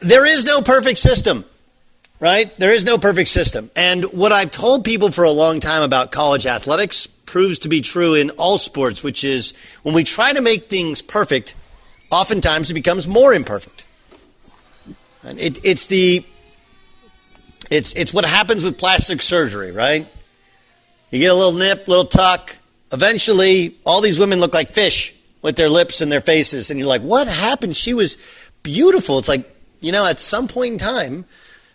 There is no perfect system, right? There is no perfect system. And what I've told people for a long time about college athletics proves to be true in all sports, which is when we try to make things perfect, oftentimes it becomes more imperfect. And it's what happens with plastic surgery, right? You get a little nip, little tuck. Eventually, all these women look like fish with their lips and their faces. And you're like, what happened? She was beautiful. It's like, at some point in time,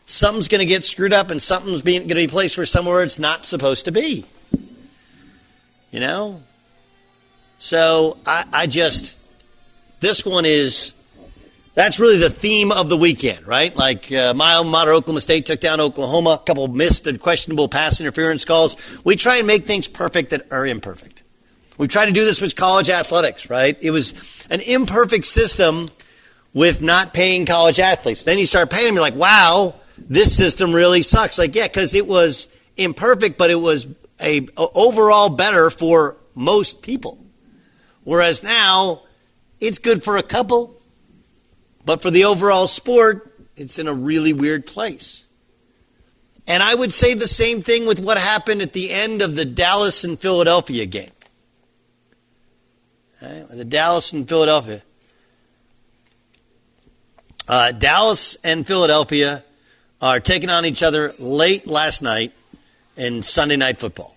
something's going to get screwed up and something's going to be placed for somewhere it's not supposed to be. So this one that's really the theme of the weekend, right? Like my alma mater, Oklahoma State, took down Oklahoma. A couple missed and questionable pass interference calls. We try and make things perfect that are imperfect. We try to do this with college athletics, right? It was an imperfect system with not paying college athletes. Then you start paying them, you're like, wow, this system really sucks. Like, yeah, because it was imperfect, but it was overall better for most people. Whereas now, it's good for a couple, but for the overall sport, it's in a really weird place. And I would say the same thing with what happened at the end of the Dallas and Philadelphia game. Okay? The Dallas and Philadelphia. Dallas and Philadelphia are taking on each other late last night in Sunday Night Football.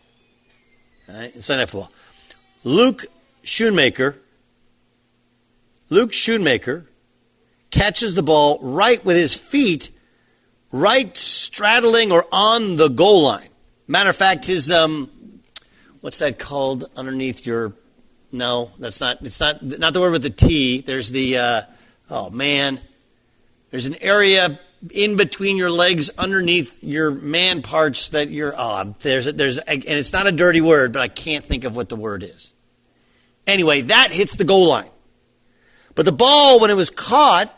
Right? Sunday Night Football. Luke Schoonmaker catches the ball right with his feet, right straddling or on the goal line. Matter of fact, his what's that called underneath your? No, that's not. It's not the word with the T. There's the There's an area in between your legs underneath your man parts that you're, and it's not a dirty word, but I can't think of what the word is. Anyway, that hits the goal line. But the ball, when it was caught,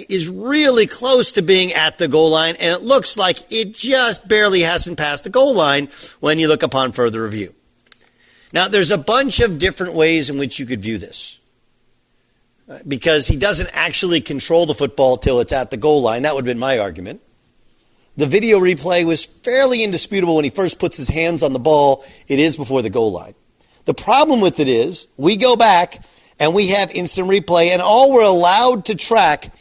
is really close to being at the goal line, and it looks like it just barely hasn't passed the goal line when you look upon further review. Now, there's a bunch of different ways in which you could view this. Because he doesn't actually control the football till it's at the goal line. That would have been my argument. The video replay was fairly indisputable when he first puts his hands on the ball. It is before the goal line. The problem with it is we go back and we have instant replay, and all we're allowed to track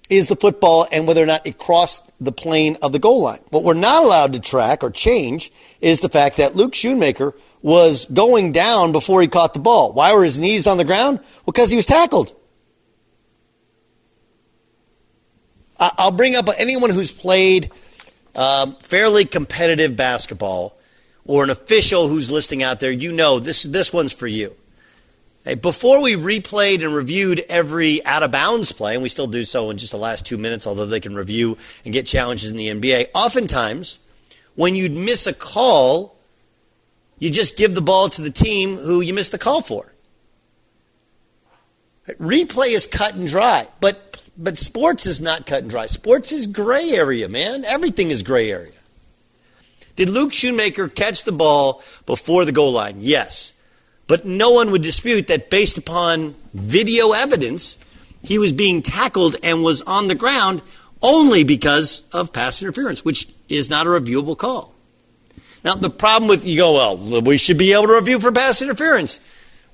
is the football and whether or not it crossed the plane of the goal line. What we're not allowed to track or change is the fact that Luke Schoonmaker was going down before he caught the ball. Why were his knees on the ground? Well, because he was tackled. I'll bring up anyone who's played fairly competitive basketball or an official who's listening out there. This one's for you. Hey, before we replayed and reviewed every out-of-bounds play, and we still do so in just the last 2 minutes, although they can review and get challenges in the NBA, oftentimes when you'd miss a call, you just give the ball to the team who you missed the call for. Replay is cut and dry, but sports is not cut and dry. Sports is gray area, man. Everything is gray area. Did Luke Schoonmaker catch the ball before the goal line? Yes. But no one would dispute that based upon video evidence, he was being tackled and was on the ground only because of pass interference, which is not a reviewable call. Now, the problem with, you go, well, we should be able to review for pass interference.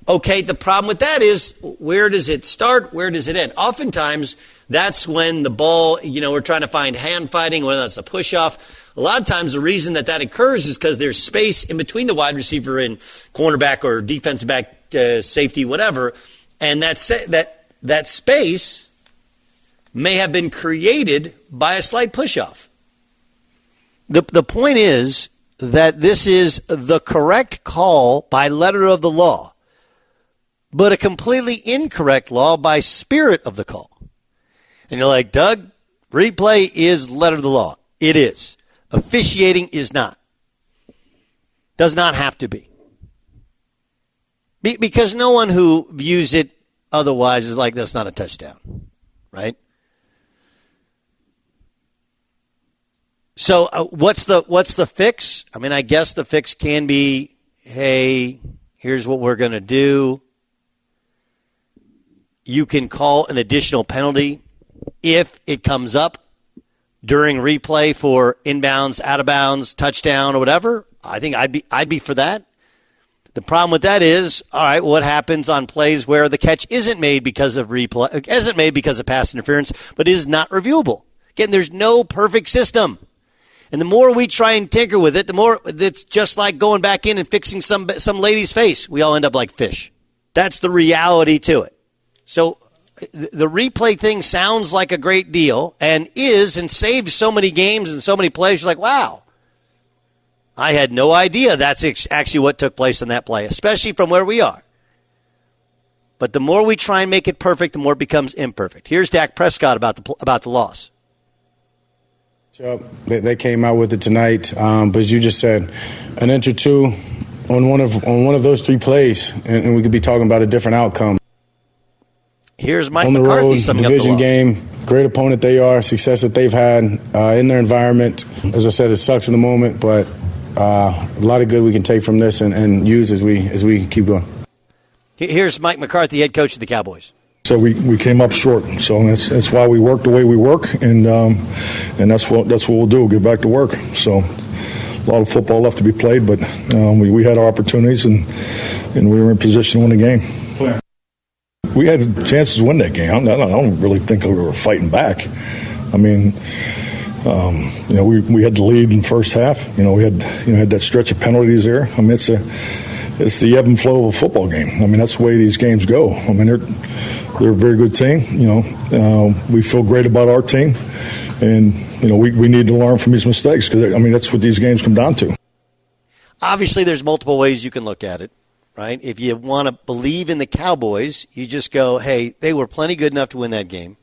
Okay, the problem with that is, where does it start? Where does it end? Oftentimes, that's when the ball, we're trying to find hand fighting, whether that's a push-off. A lot of times, the reason that occurs is because there's space in between the wide receiver and cornerback or defensive back, safety, whatever. And that space may have been created by a slight push-off. The point is that this is the correct call by letter of the law, but a completely incorrect law by spirit of the call. And you're like, Doug, replay is letter of the law. It is. Officiating is not. Does not have to be. Because no one who views it otherwise is like, that's not a touchdown. Right? So what's the fix? I mean, I guess the fix can be, hey, here's what we're going to do. You can call an additional penalty if it comes up during replay for inbounds, out of bounds, touchdown, or whatever, I think I'd be for that. The problem with that is, all right, what happens on plays where the catch isn't made because of replay, isn't made because of pass interference, but is not reviewable? Again, there's no perfect system. And the more we try and tinker with it, the more it's just like going back in and fixing some lady's face. We all end up like fish. That's the reality to it. So the replay thing sounds like a great deal and is, and saved so many games and so many plays. You're like, wow, I had no idea that's actually what took place in that play, especially from where we are. But the more we try and make it perfect, the more it becomes imperfect. Here's Dak Prescott about the loss. They came out with it tonight, but as you just said, an inch or two on one of those three plays, and we could be talking about a different outcome. Here's Mike on the McCarthy road, summing up the division loss. game, great opponent they are, success that they've had in their environment. As I said, it sucks in the moment, but a lot of good we can take from this and use as we keep going. Here's Mike McCarthy, head coach of the Cowboys. So we came up short. So that's why we work the way we work, and that's what we'll do. We'll get back to work. So a lot of football left to be played, but we had our opportunities, and we were in position to win the game. We had chances to win that game. I don't really think we were fighting back. I mean, we had the lead in the first half. We had that stretch of penalties there. I mean, it's the ebb and flow of a football game. I mean, that's the way these games go. I mean, they're a very good team. We feel great about our team, and we need to learn from these mistakes because that's what these games come down to. Obviously, there's multiple ways you can look at it, right? If you want to believe in the Cowboys, you just go, hey, they were plenty good enough to win that game.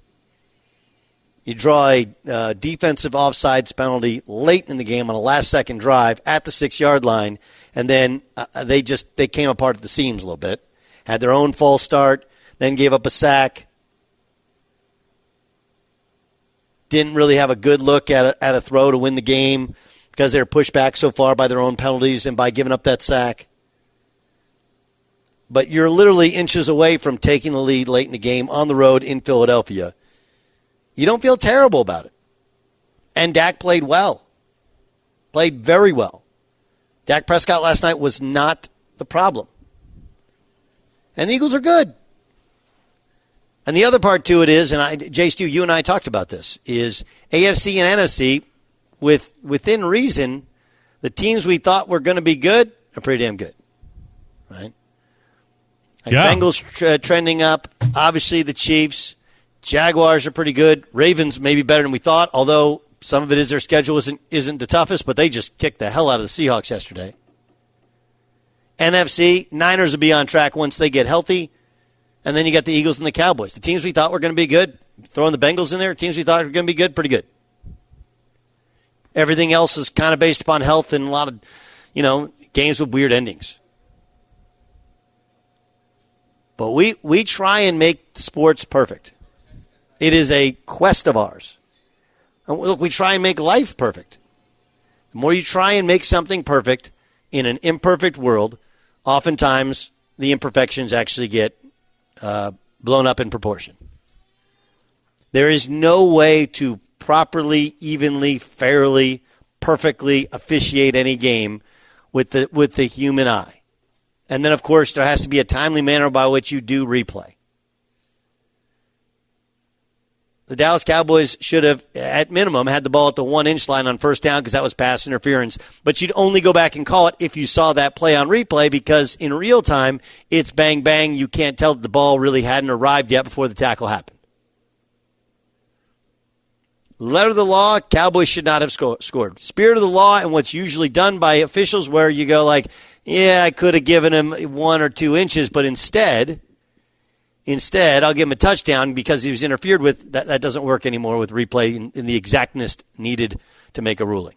You draw a defensive offsides penalty late in the game on a last-second drive at the 6-yard line, and then they came apart at the seams a little bit, had their own false start, then gave up a sack, didn't really have a good look at a throw to win the game because they were pushed back so far by their own penalties and by giving up that sack. But you're literally inches away from taking the lead late in the game on the road in Philadelphia. You don't feel terrible about it. And Dak played well. Played very well. Dak Prescott last night was not the problem. And the Eagles are good. And the other part to it is, and Jay Stu, you and I talked about this, is AFC and NFC, within reason, the teams we thought were going to be good are pretty damn good. Right? Like yeah. Bengals trending up. Obviously, the Chiefs. Jaguars are pretty good. Ravens maybe better than we thought, although some of it is their schedule isn't the toughest, but they just kicked the hell out of the Seahawks yesterday. NFC, Niners will be on track once they get healthy. And then you got the Eagles and the Cowboys. The teams we thought were going to be good, throwing the Bengals in there, teams we thought were going to be good, pretty good. Everything else is kind of based upon health and a lot of, games with weird endings. But we try and make sports perfect. It is a quest of ours. And look, we try and make life perfect. The more you try and make something perfect in an imperfect world, oftentimes the imperfections actually get blown up in proportion. There is no way to properly, evenly, fairly, perfectly officiate any game with the human eye. And then, of course, there has to be a timely manner by which you do replay. The Dallas Cowboys should have, at minimum, had the ball at the 1-inch line on first down because that was pass interference. But you'd only go back and call it if you saw that play on replay because in real time, it's bang, bang. You can't tell that the ball really hadn't arrived yet before the tackle happened. Letter of the law, Cowboys should not have scored. Spirit of the law and what's usually done by officials where you go like, yeah, I could have given him 1 or 2 inches, but instead, I'll give him a touchdown because he was interfered with. That doesn't work anymore with replay in the exactness needed to make a ruling.